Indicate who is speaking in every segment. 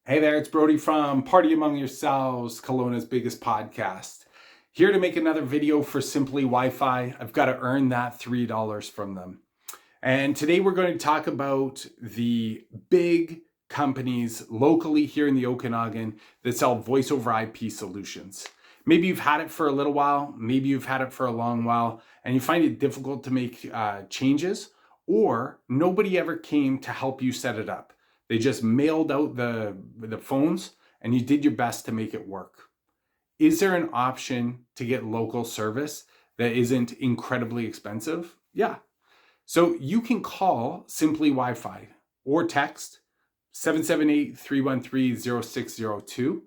Speaker 1: Hey there, it's Brody from Party Among Yourselves, Kelowna's biggest podcast. Here to make another video for Simply Wifi. I've got to earn that $3 from them. And today we're going to talk about the big companies locally here in the Okanagan that sell voice over IP solutions. Maybe you've had it for a little while, maybe you've had it for a long while, and you find it difficult to make changes, or nobody ever came to help you set it up. They just mailed out the phones and you did your best to make it work. Is there an option to get local service that isn't incredibly expensive? Yeah. So you can call Simply Wifi or text 778-313-0602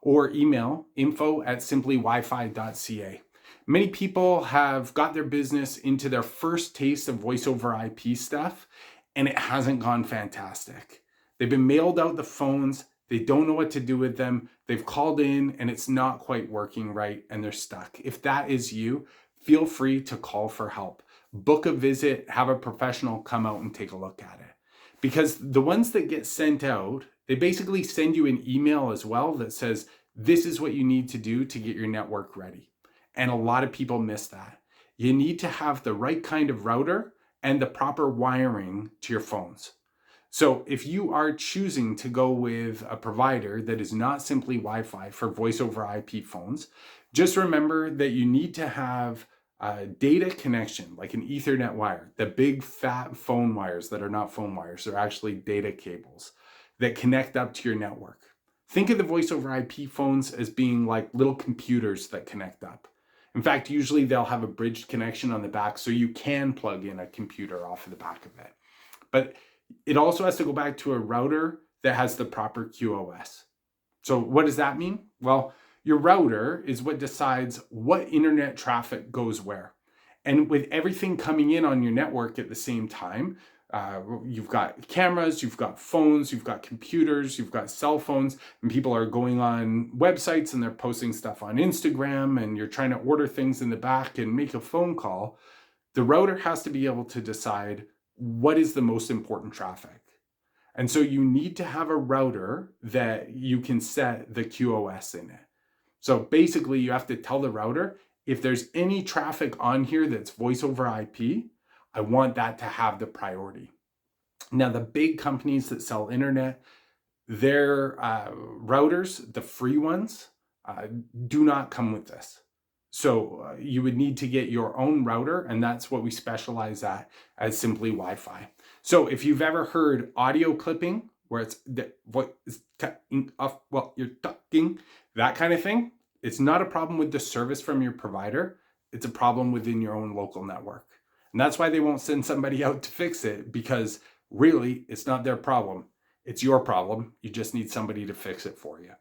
Speaker 1: or email info@simplywifi.ca. Many people have got their business into their first taste of voice over IP stuff, and it hasn't gone fantastic. They've been mailed out the phones. They don't know what to do with them. They've called in and it's not quite working right and they're stuck. If that is you, feel free to call for help. Book a visit, have a professional come out and take a look at it. Because the ones that get sent out, they basically send you an email as well that says, this is what you need to do to get your network ready. And a lot of people miss that. You need to have the right kind of router and the proper wiring to your phones. So if you are choosing to go with a provider that is not Simply Wi-Fi for voice over IP phones, just remember that you need to have a data connection, like an Ethernet wire. The big fat phone wires that are not phone wires, they're actually data cables that connect up to your network. Think of the voice over IP phones as being like little computers that connect up. In fact, usually they'll have a bridged connection on the back so you can plug in a computer off of the back of it. But it also has to go back to a router that has the proper QoS. So what does that mean? Well, your router is what decides what internet traffic goes where. And with everything coming in on your network at the same time, you've got cameras, you've got phones, you've got computers, you've got cell phones, and people are going on websites and they're posting stuff on Instagram, and you're trying to order things in the back and make a phone call. The router has to be able to decide what is the most important traffic. And so you need to have a router that you can set the QoS in it. So basically you have to tell the router, if there's any traffic on here that's voice over IP, I want that to have the priority. Now the big companies that sell internet, their routers, the free ones, do not come with this. So you would need to get your own router, and that's what we specialize at as Simply Wi-Fi. So if you've ever heard audio clipping, where it's the voice is cutting off while you're talking, that kind of thing, it's not a problem with the service from your provider. It's a problem within your own local network. And that's why they won't send somebody out to fix it, because really it's not their problem. It's your problem. You just need somebody to fix it for you.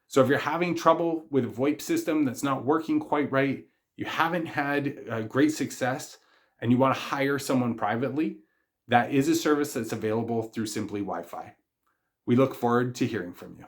Speaker 1: So if you're having trouble with a VoIP system that's not working quite right, you haven't had great success, and you want to hire someone privately, that is a service that's available through Simply Wi-Fi. We look forward to hearing from you.